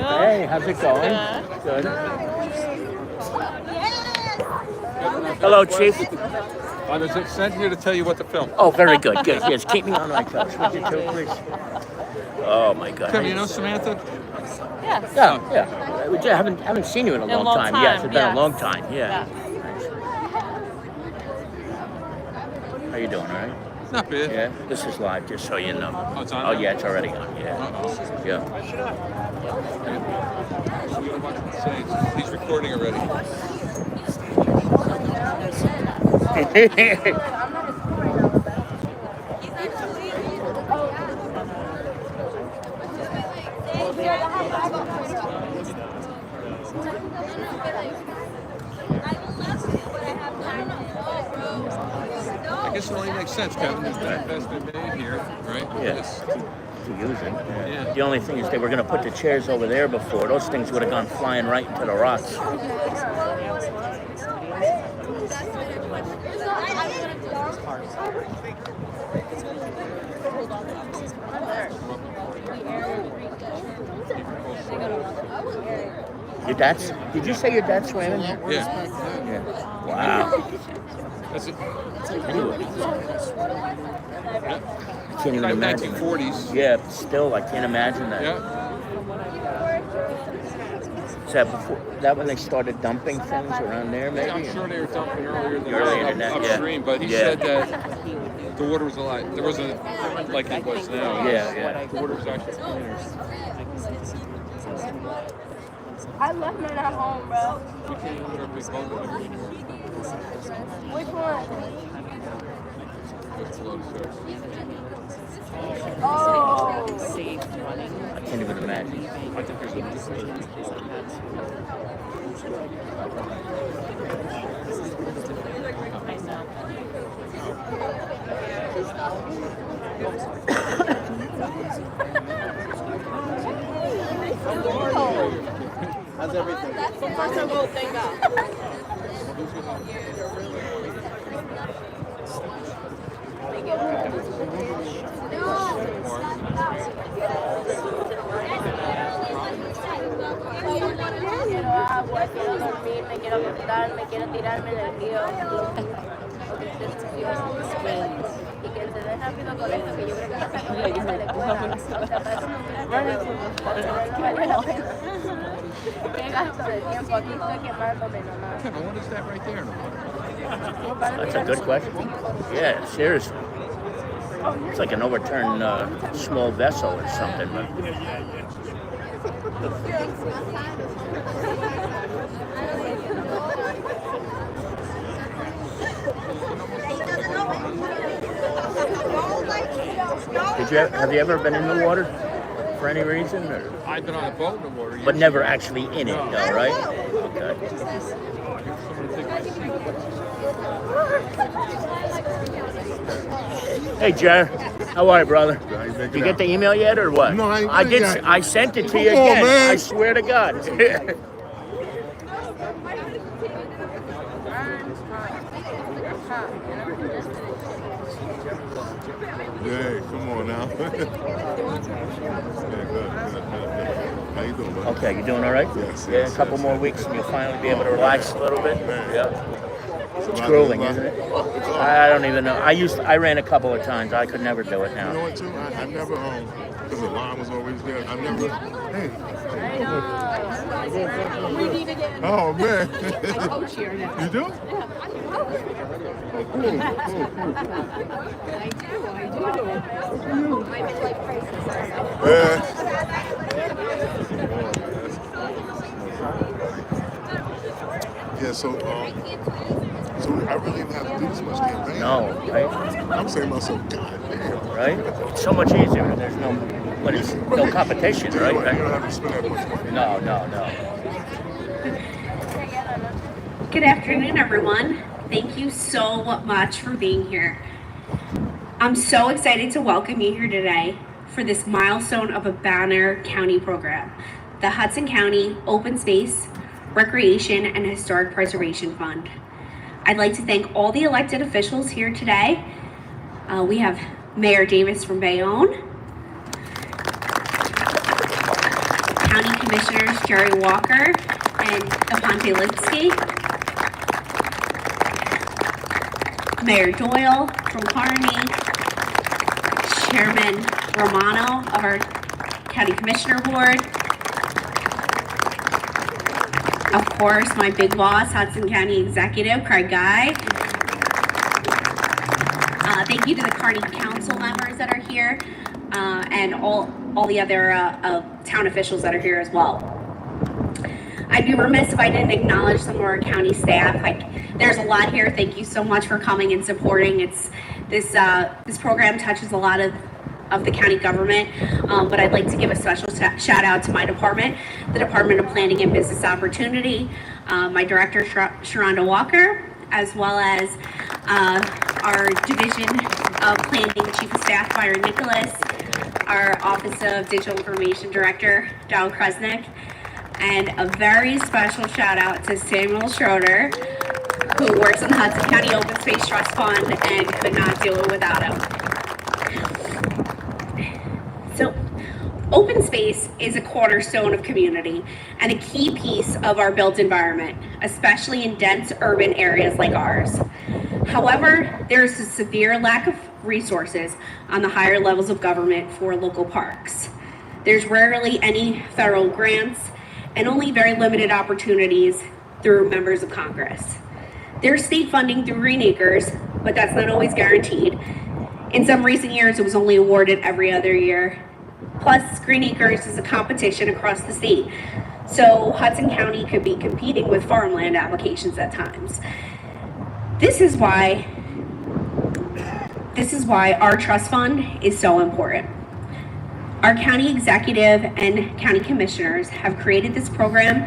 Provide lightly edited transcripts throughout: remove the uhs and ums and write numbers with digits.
Hey, how's it going? Good. Hello, Chief. I was sent here to tell you what to film. Oh, very good. Good. Yes, keep me on my toes. Would you too, please? Oh my God. Come, you know Samantha? Yes. Yeah. I haven't seen you in a long time. Yes, it's been a long time. Yeah. How you doing? All right. Not bad. Yeah. This is live, just so you know. Oh, it's on. Oh yeah, it's already on. Yeah. Yeah. He's recording already. I guess it only makes sense, Kevin. That has been made here, right? Yes. To use it. Yeah. The only thing is they were going to put the chairs over there before. Those things would have gone flying right into the rocks. Your dad's? Did you say your dad swam in here? Yeah. Wow. That's it. Anyway. I can't even imagine. 1940s. Yeah, but still, I can't imagine that. Yeah. Is that before? That when they started dumping things around there, maybe? I'm sure they were dumping earlier Than that, upstream, yeah. but he said that the water was a lot. There wasn't like it was now. Yeah. The water was actually cleaner. I left mine at home, bro. We can't even put our big boat in there anymore. Which one? It's a lot of service. Oh. I can't even imagine. I think there's a How's everything? So first I will thank God. Quiero dormir, me quiero acostar, me quiero tirarme del río. Y que se dé rápido con esto, que yo creo que no se puede irse de escuela. O sea, para eso no vale la pena. Qué gasto de tiempo, aquí estoy quemándome nomás. Kevin, what is that right there? That's a good question. Yeah, seriously. It's like an overturned small vessel or something. But have you ever been in the water for any reason? Or? I've been on a boat in the water. But never actually in it, though, right? Okay. Hey, Jer. How are you, brother? How you make Did it you get out? the email yet, or what? No, I ain't I got it did. yet. I sent it to Come you on, again. man. I swear to God. Yeah, come on now. Yeah, good. How you doing, man? Okay, you doing all right? Yes, Yeah, yes, a couple yes, more yes. weeks, and you'll finally be able to Oh, relax man. a little bit. Man. Yeah. It's Surviving grueling, life. isn't it? Oh. I don't even know. I ran a couple of times. I could never do it You now. know what, too? I never, because the line was always there. I never, hey. We need to get Oh, man. I coach here now. You do? Yeah. Oh, cool, cool. I do. My midlife crisis. Yeah, so I really didn't have to do this much campaign. No, right? I'm saying to myself, God damn. Right? It's so much easier when there's no competition, You right? don't have to spend that much money. No. Good afternoon, everyone. Thank you so much for being here. I'm so excited to welcome you here today for this milestone of a Banner County program, the Hudson County Open Space, Recreation, and Historic Preservation Fund. I'd like to thank all the elected officials here today. We have Mayor Davis from Bayonne, County Commissioners Jerry Walker and Aponte Lipsky, Mayor Doyle from Kearney, Chairman Romano of our County Commissioner Board, of course, my big boss, Hudson County Executive, Craig Guy. Thank you to the Kearney Council members that are here, and all the other town officials that are here as well. I'd be remiss if I didn't acknowledge some of our county staff. There's a lot here. Thank you so much for coming and supporting. This program touches a lot of the county government, but I'd like to give a special shout out to my department, the Department of Planning and Business Opportunity, my director, Sharonda Walker, as well as our Division of Planning Chief of Staff, Byron Nicholas, our Office of Digital Information Director, Doyle Kresnick, and a very special shout out to Samuel Schroeder, who works in the Hudson County Open Space Trust Fund and could not do it without him. So, open space is a cornerstone of community and a key piece of our built environment, especially in dense urban areas like ours. However, there is a severe lack of resources on the higher levels of government for local parks. There's rarely any federal grants and only very limited opportunities through members of Congress. There's state funding through Green Acres, but that's not always guaranteed. In some recent years, it was only awarded every other year. Plus, Green Acres is a competition across the state, so Hudson County could be competing with farmland applications at times. This is why our trust fund is so important. Our county executive and county commissioners have created this program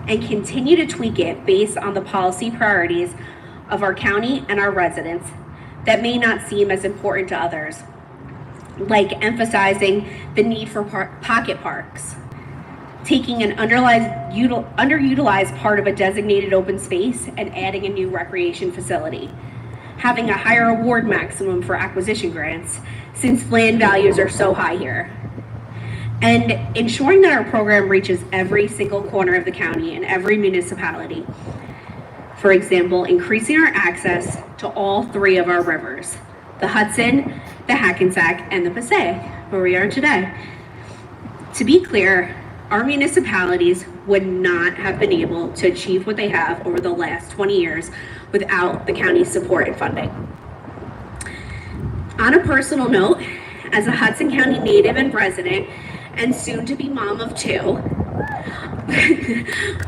and continue to tweak it based on the policy priorities of our county and our residents that may not seem as important to others, like emphasizing the need for pocket parks, taking an underutilized part of a designated open space and adding a new recreation facility, having a higher award maximum for acquisition grants since land values are so high here, and ensuring that our program reaches every single corner of the county and every municipality. For example, increasing our access to all three of our rivers, the Hudson, the Hackensack, and the Passaic, where we are today. To be clear, our municipalities would not have been able to achieve what they have over the last 20 years without the county's support and funding. On a personal note, as a Hudson County native and resident, and soon to be mom of two,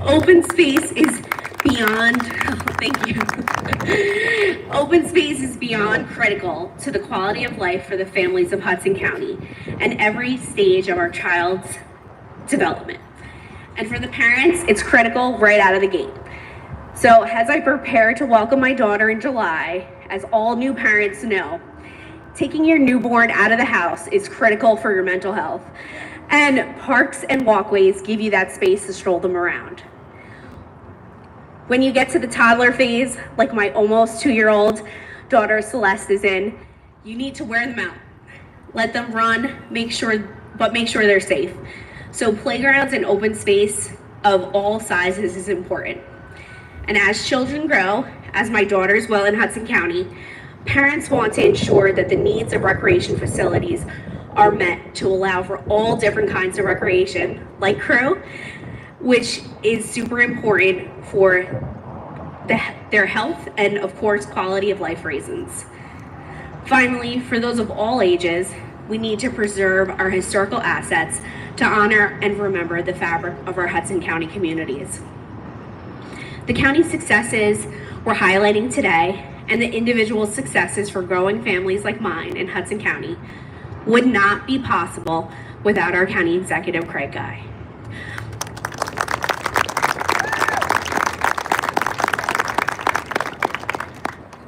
open space is beyond, thank you. Open space is beyond critical to the quality of life for the families of Hudson County and every stage of our child's development. And for the parents, it's critical right out of the gate. So as I prepare to welcome my daughter in July, as all new parents know, Taking your newborn out of the house is critical for your mental health, and parks and walkways give you that space to stroll them around. When you get to the toddler phase, like my almost 2-year-old daughter Celeste is in, you need to wear them out. Let them run, make sure they're safe. So playgrounds and open space of all sizes is important. And as children grow, as my daughters will in Hudson County, parents want to ensure that the needs of recreation facilities are met to allow for all different kinds of recreation, like crew, which is super important for their health and, of course, quality of life reasons. Finally, for those of all ages, we need to preserve our historical assets to honor and remember the fabric of our Hudson County communities. The county's successes we're highlighting today and the individual successes for growing families like mine in Hudson County would not be possible without our county executive, Craig Guy.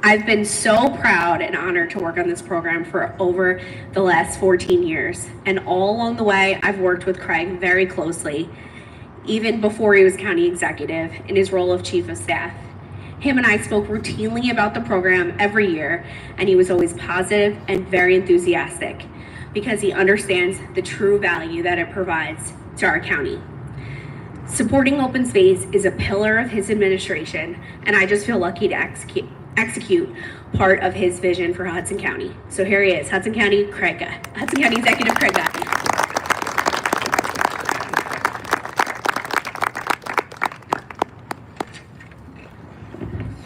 I've been so proud and honored to work on this program for over the last 14 years. And all along the way, I've worked with Craig very closely, even before he was county executive in his role of chief of staff. Him and I spoke routinely about the program every year, and he was always positive and very enthusiastic because he understands the true value that it provides to our county. Supporting open space is a pillar of his administration, and I just feel lucky to execute part of his vision for Hudson County. So here he is, Hudson County Executive Craig Guy.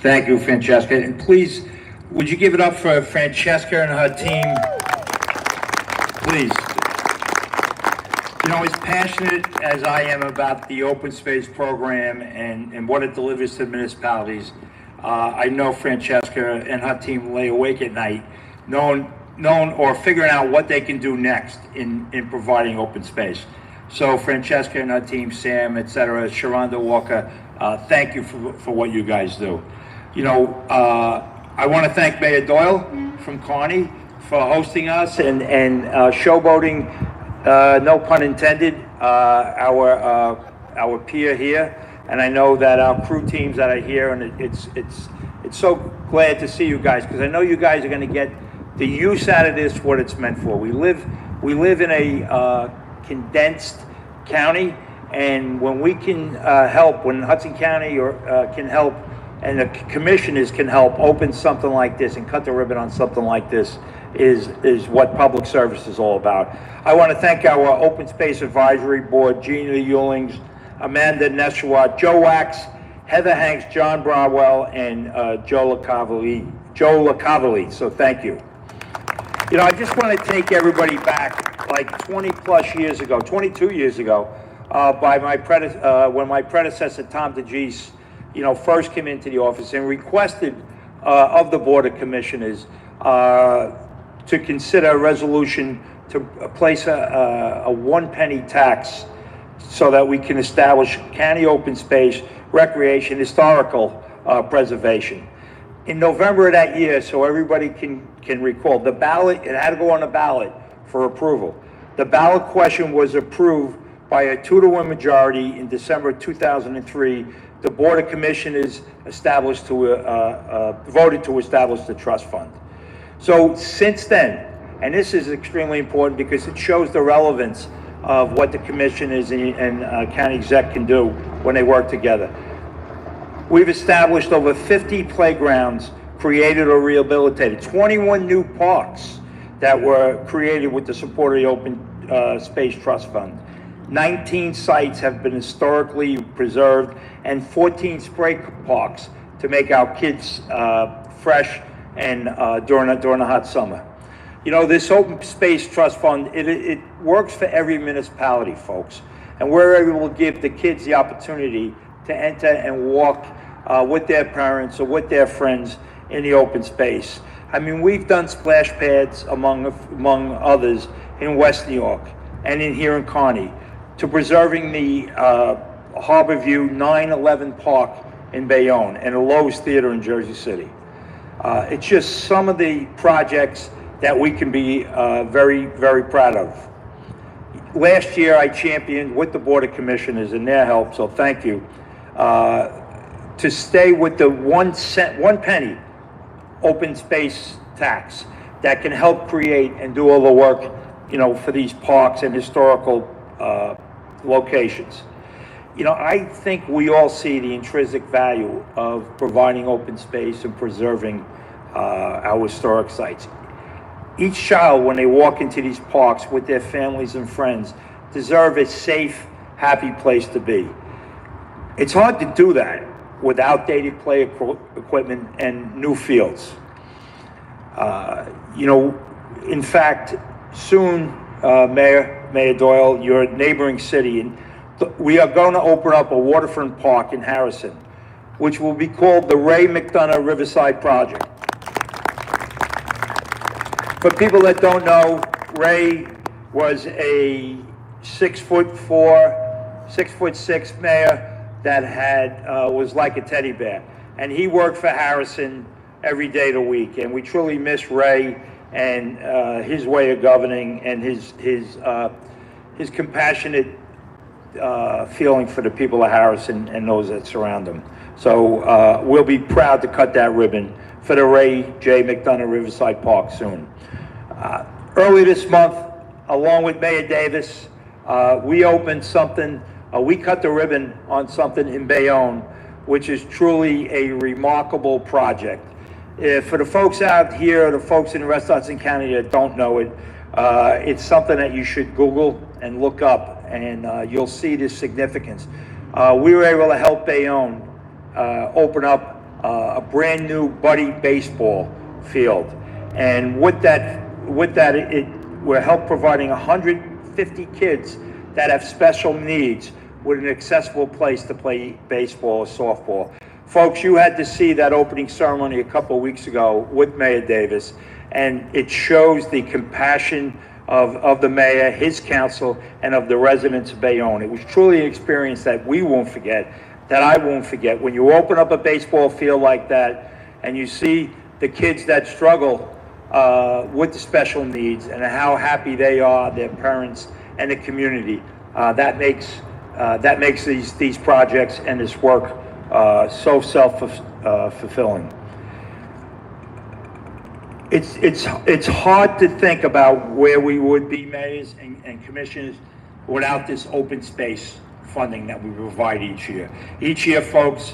Thank you, Francesca. And please, would you give it up for Francesca and her team? Please. You know, as passionate as I am about the open space program and what it delivers to municipalities, I know Francesca and her team lay awake at night knowing or figuring out what they can do next in providing open space. So Francesca and her team, Sam, etc., Sharonda Walker, thank you for what you guys do. You know, I want to thank Mayor Doyle from Kearney for hosting us and showboating, no pun intended, our peer here. And I know that our crew teams that are here, and it's so glad to see you guys, because I know you guys are going to get the use out of this, what it's meant for. We live in a condensed county, and when we can help, when Hudson County can help, and the commissioners can help open something like this and cut the ribbon on something like this, is what public service is all about. I want to thank our Open Space Advisory Board, Gina Ewlings, Amanda Neshawat, Joe Wax, Heather Hanks, John Browell, and Joe LaCavali. So thank you. You know, I just want to take everybody back like 20 plus years ago, 22 years ago, when my predecessor, Tom DeGeese, you know, first came into the office and requested of the Board of Commissioners to consider a resolution to place a 1 penny tax so that we can establish county open space, recreation, historical preservation. In November of that year, so everybody can recall, the ballot, it had to go on the ballot for approval. The ballot question was approved by a 2-to-1 majority in December 2003. The Board of Commissioners voted to establish the trust fund. So since then, and this is extremely important because it shows the relevance of what the commissioners and county exec can do when they work together. We've established over 50 playgrounds, created or rehabilitated, 21 new parks that were created with the support of the Open Space Trust Fund. 19 sites have been historically preserved, and 14 spray parks to make our kids fresh and during the hot summer. You know, this Open Space Trust Fund, it works for every municipality, folks. And we're able to give the kids the opportunity to enter and walk with their parents or with their friends in the open space. I mean, we've done splash pads among others in West New York and here in Kearney, to preserving the Harbor View 9/11 Park in Bayonne and the Lowe's Theater in Jersey City. It's just some of the projects that we can be very, very proud of. Last year, I championed with the Board of Commissioners and their help, so thank you, to stay with the 1 penny open space tax that can help create and do all the work, for these parks and historical locations. I think we all see the intrinsic value of providing open space and preserving our historic sites. Each child, when they walk into these parks with their families and friends, deserve a safe, happy place to be. It's hard to do that with outdated play equipment and new fields. In fact, soon, Mayor Doyle, your neighboring city, and we are going to open up a waterfront park in Harrison, which will be called the Ray McDonough Riverside Project. For people that don't know, Ray was a 6'4", 6'6" mayor that was like a teddy bear, and he worked for Harrison every day of the week. And we truly miss Ray and his way of governing and his compassionate feeling for the people of Harrison and those that surround him. So we'll be proud to cut that ribbon for the Ray J. McDonough Riverside Park soon. Early this month, along with Mayor Davis, we opened something, we cut the ribbon on something in Bayonne, which is truly a remarkable project. For the folks out here, the folks in the restaurants in Canada that don't know it, it's something that you should Google and look up, and you'll see the significance. We were able to help Bayonne open up a brand new buddy baseball field, and with that, we're help providing 150 kids that have special needs with an accessible place to play baseball or softball. Folks, you had to see that opening ceremony a couple of weeks ago with Mayor Davis, and it shows the compassion of the mayor, his council, and of the residents of Bayonne. It was truly an experience that we won't forget, that I won't forget. When you open up a baseball field like that and you see the kids that struggle with the special needs and how happy they are, their parents and the community, that makes these projects and this work so self-fulfilling. It's hard to think about where we would be, mayors and commissioners, without this open space funding that we provide each year. Each year, folks,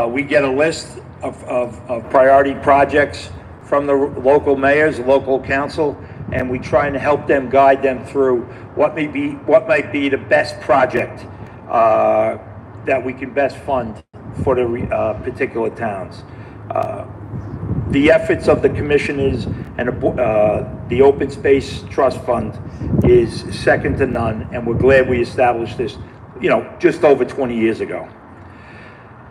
we get a list of priority projects from the local mayors, the local council, and we try and help them, guide them through what might be the best project that we can best fund for the particular towns. The efforts of the commissioners and the Open Space Trust Fund is second to none, and we're glad we established this, just over 20 years ago.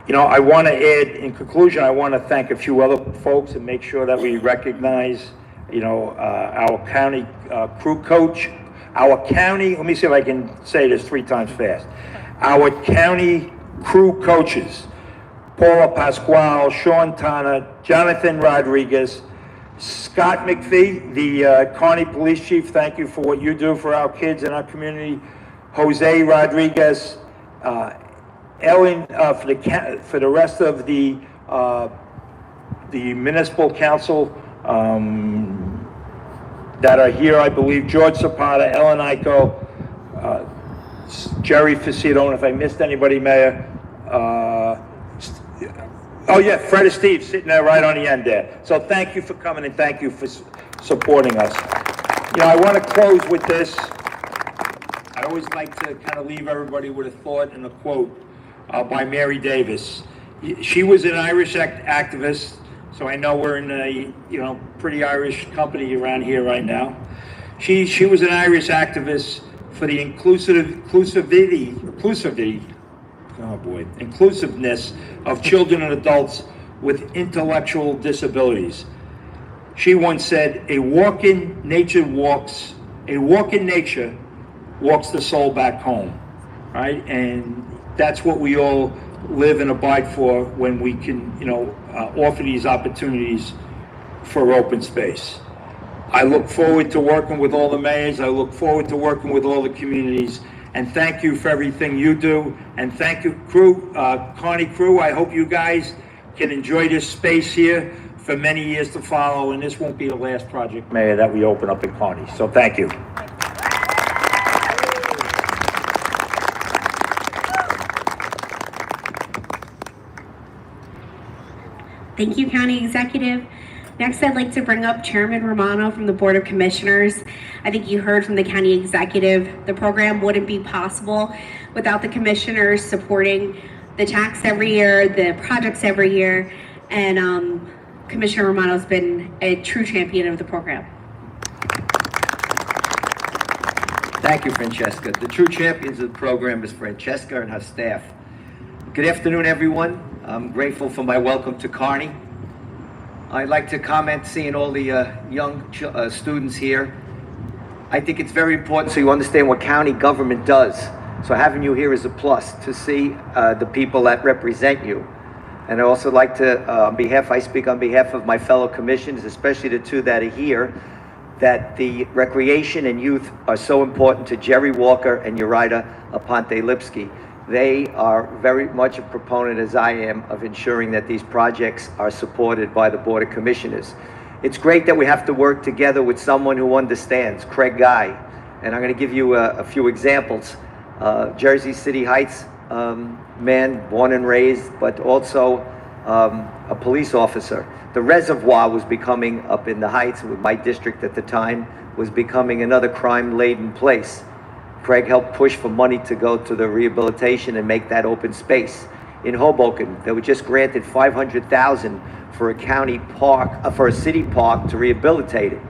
I want to add, in conclusion, I want to thank a few other folks and make sure that we recognize, our county crew coach, let me see if I can say this 3 times fast. Our county crew coaches, Paula Pasquale, Sean Tanner, Jonathan Rodriguez, Scott McPhee, the Kearney Police Chief, thank you for what you do for our kids and our community, Jose Rodriguez, Ellen, for the rest of the municipal council that are here, I believe, George Zapata, Ellen Ico, Jerry Facito, and if I missed anybody, Mayor, oh yeah, Fred and Steve sitting there right on the end there. So thank you for coming and thank you for supporting us. I want to close with this. I always like to kind of leave everybody with a thought and a quote by Mary Davis. She was an Irish activist, so I know we're in a pretty Irish company around here right now. She was an Irish activist for the inclusiveness of children and adults with intellectual disabilities. She once said, a walk in nature walks the soul back home, right? And that's what we all live and abide for when we can, offer these opportunities for open space. I look forward to working with all the mayors. I look forward to working with all the communities. And thank you for everything you do. And thank you, crew, Kearney crew. I hope you guys can enjoy this space here for many years to follow. And this won't be the last project, Mayor, that we open up in Kearney. So thank you. Thank you, County Executive. Next, I'd like to bring up Chairman Romano from the Board of Commissioners. I think you heard from the County Executive, the program wouldn't be possible without the commissioners supporting the tax every year, the projects every year, and Commissioner Romano's been a true champion of the program. Thank you, Francesca. The true champions of the program is Francesca and her staff. Good afternoon, everyone. I'm grateful for my welcome to Kearney. I'd like to comment, seeing all the young students here. I think it's very important so you understand what county government does. So having you here is a plus to see the people that represent you. And I also like to, I speak on behalf of my fellow commissioners, especially the two that are here, that the recreation and youth are so important to Jerry Walker and Uriah Aponte-Lipsky. They are very much a proponent, as I am, of ensuring that these projects are supported by the Board of Commissioners. It's great that we have to work together with someone who understands, Craig Guy. And I'm going to give you a few examples. Jersey City Heights man, born and raised, but also a police officer. The reservoir was becoming, up in the Heights, with my district at the time, was becoming another crime-laden place. Craig helped push for money to go to the rehabilitation and make that open space. In Hoboken, they were just granted $500,000 for a county park, for a city park to rehabilitate it.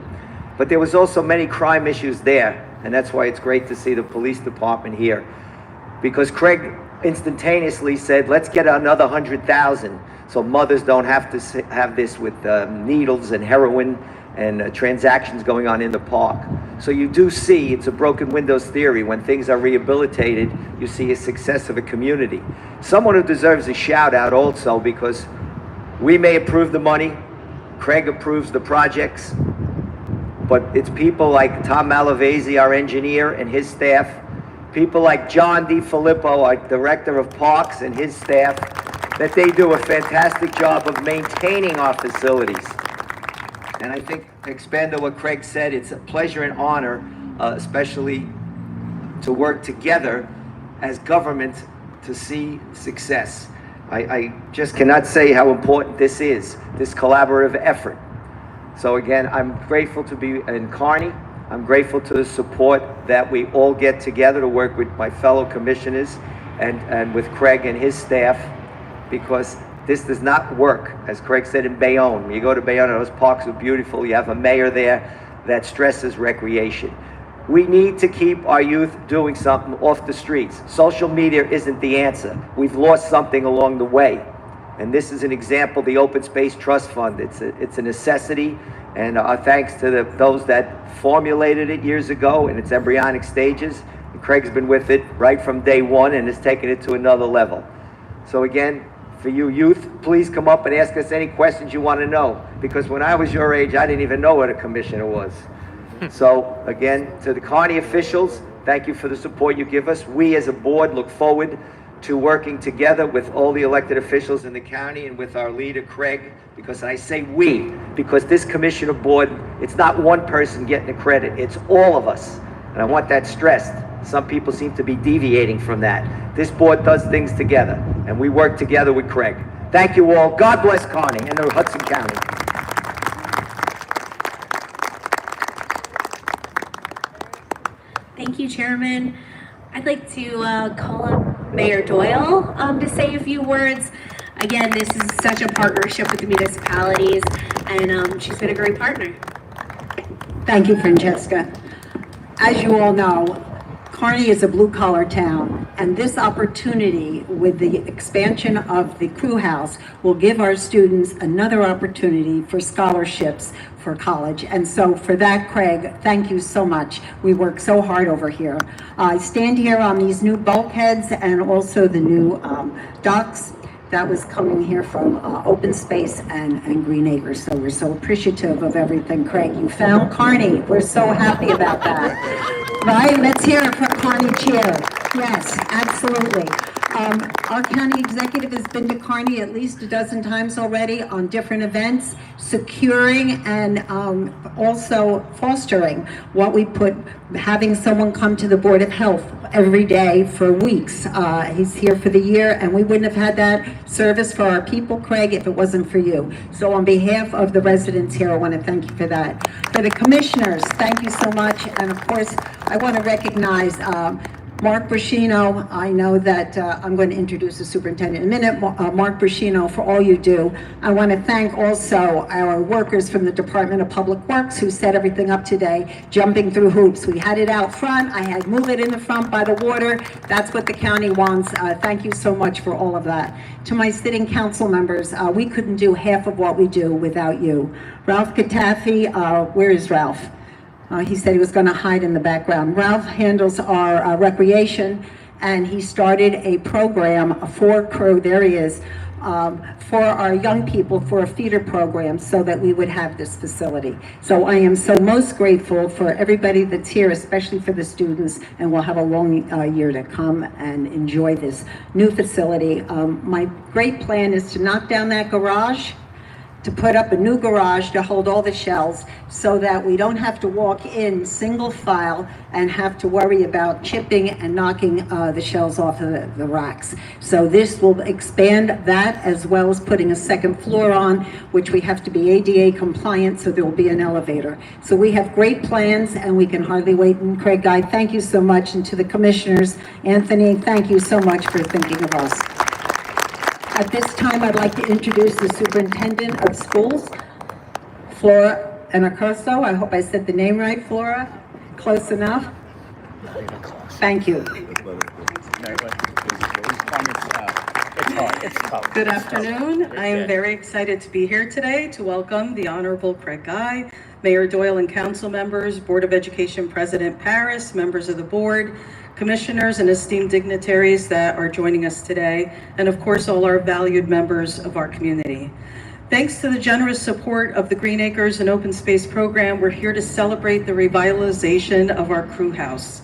But there was also many crime issues there, and that's why it's great to see the police department here. Because Craig instantaneously said, let's get another $100,000 so mothers don't have to have this with needles and heroin and transactions going on in the park. So you do see, it's a broken windows theory. When things are rehabilitated, you see a success of a community. Someone who deserves a shout out also, because we may approve the money, Craig approves the projects, but it's people like Tom Malavasi, our engineer, and his staff, people like John DiFilippo, our director of parks, and his staff, that they do a fantastic job of maintaining our facilities. And I think, to expand on what Craig said, it's a pleasure and honor, especially to work together as government to see success. I just cannot say how important this is, this collaborative effort. So again, I'm grateful to be in Kearney. I'm grateful to the support that we all get together to work with my fellow commissioners and with Craig and his staff, because this does not work, as Craig said, in Bayonne. When you go to Bayonne, those parks are beautiful. You have a mayor there that stresses recreation. We need to keep our youth doing something off the streets. Social media isn't the answer. We've lost something along the way. And this is an example, the Open Space Trust Fund. It's a necessity, and our thanks to those that formulated it years ago in its embryonic stages. And Craig's been with it right from day one and has taken it to another level. So again, for you youth, please come up and ask us any questions you want to know, because when I was your age, I didn't even know what a commissioner was. So again, to the Kearney officials, thank you for the support you give us. We as a board look forward to working together with all the elected officials in the county and with our leader, Craig, because I say we, because this commissioner board, it's not one person getting the credit, it's all of us. And I want that stressed. Some people seem to be deviating from that. This board does things together, and we work together with Craig. Thank you all. God bless Kearney and the Hudson County. Thank you, Chairman. I'd like to call up Mayor Doyle to say a few words. Again, this is such a partnership with the municipalities, and she's been a great partner. Thank you, Francesca. As you all know, Kearney is a blue-collar town, and this opportunity with the expansion of the Crew House will give our students another opportunity for scholarships for college. And so for that, Craig, thank you so much. We work so hard over here. I stand here on these new bulkheads and also the new docks. that was coming here from Open Space and Green Acres. So we're so appreciative of everything. Craig, you found Carney. We're so happy about that. Right? Let's hear it for Carney Chair. Yes, absolutely. Our county executive has been to Kearney at least a dozen times already on different events, securing and also fostering what we put, having someone come to the Board of Health every day for weeks. He's here for the year, and we wouldn't have had that service for our people, Craig, if it wasn't for you. So on behalf of the residents here, I want to thank you for that. For the commissioners, thank you so much. And of course, I want to recognize Mark Brashino. I know that I'm going to introduce the superintendent in a minute. Mark Brashino, for all you do. I want to thank also our workers from the Department of Public Works who set everything up today, jumping through hoops. We had it out front. I had moved it in the front by the water. That's what the county wants. Thank you so much for all of that. To my sitting council members, we couldn't do half of what we do without you. Ralph Katafi, where is Ralph? He said he was going to hide in the background. Ralph handles our recreation, and he started a program for crew, there he is, for our young people, for a feeder program so that we would have this facility. So I am so most grateful for everybody that's here, especially for the students, and we'll have a long year to come and enjoy this new facility. My great plan is to knock down that garage, to put up a new garage to hold all the shells so that we don't have to walk in single file and have to worry about chipping and knocking the shells off of the racks. So this will expand that, as well as putting a second floor on, which we have to be ADA compliant, so there will be an elevator. So we have great plans, and we can hardly wait. And Craig Guy, thank you so much. And to the commissioners, Anthony, thank you so much for thinking of us. At this time, I'd like to introduce the superintendent of schools, Flora Anacosto. I hope I said the name right, Flora. Close enough? Thank you. Good afternoon. I am very excited to be here today to welcome the Honorable Craig Guy, Mayor Doyle and council members, Board of Education President Paris, members of the board, commissioners and esteemed dignitaries that are joining us today, and of course all our valued members of our community. Thanks to the generous support of the Green Acres and Open Space program, we're here to celebrate the revitalization of our crew house.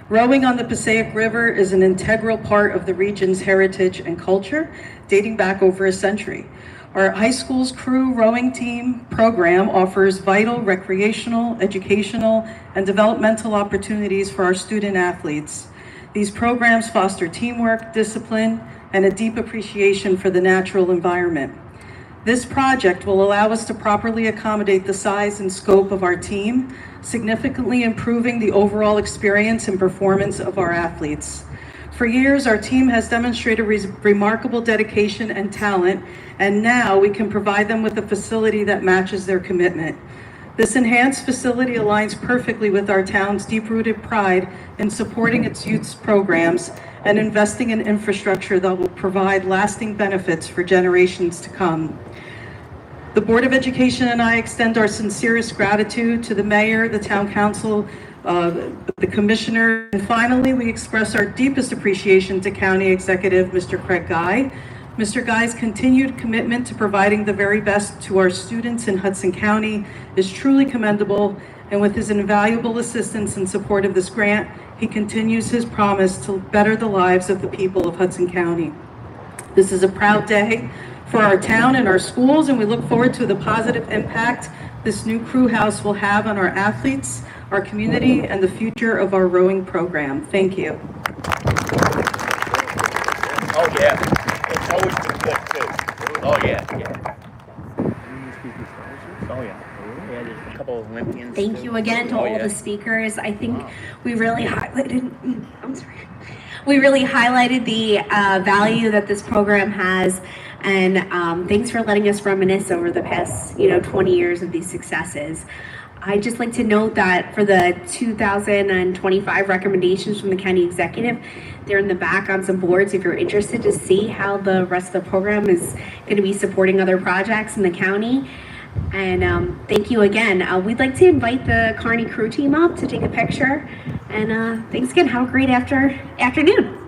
Rowing on the Passaic River is an integral part of the region's heritage and culture, dating back over a century. Our high school's crew rowing team program offers vital recreational, educational, and developmental opportunities for our student athletes. These programs foster teamwork, discipline, and a deep appreciation for the natural environment. This project will allow us to properly accommodate the size and scope of our team, significantly improving the overall experience and performance of our athletes. For years, our team has demonstrated remarkable dedication and talent, and now we can provide them with a facility that matches their commitment. This enhanced facility aligns perfectly with our town's deep-rooted pride in supporting its youth programs and investing in infrastructure that will provide lasting benefits for generations to come. The Board of Education and I extend our sincerest gratitude to the mayor, the town council, the commissioner, and finally, we express our deepest appreciation to County Executive Mr. Craig Guy. Mr. Guy's continued commitment to providing the very best to our students in Hudson County is truly commendable, and with his invaluable assistance and support of this grant, he continues his promise to better the lives of the people of Hudson County. This is a proud day for our town and our schools, and we look forward to the positive impact this new crew house will have on our athletes, our community, and the future of our rowing program. Thank you. Oh yeah, it's always been good too. Oh yeah, yeah. Oh yeah. Yeah, there's a couple of Olympians. Thank too. you again to Oh, all yeah. the speakers. I think we really highlighted, we really highlighted the value that this program has, and thanks for letting us reminisce over the past 20 years of these successes. I'd just like to note that for the 2025 recommendations from the county executive, they're in the back on some boards if you're interested to see how the rest of the program is going to be supporting other projects in the county. And thank you again. We'd like to invite the Kearney crew team up to take a picture. And thanks again. Have a great afternoon.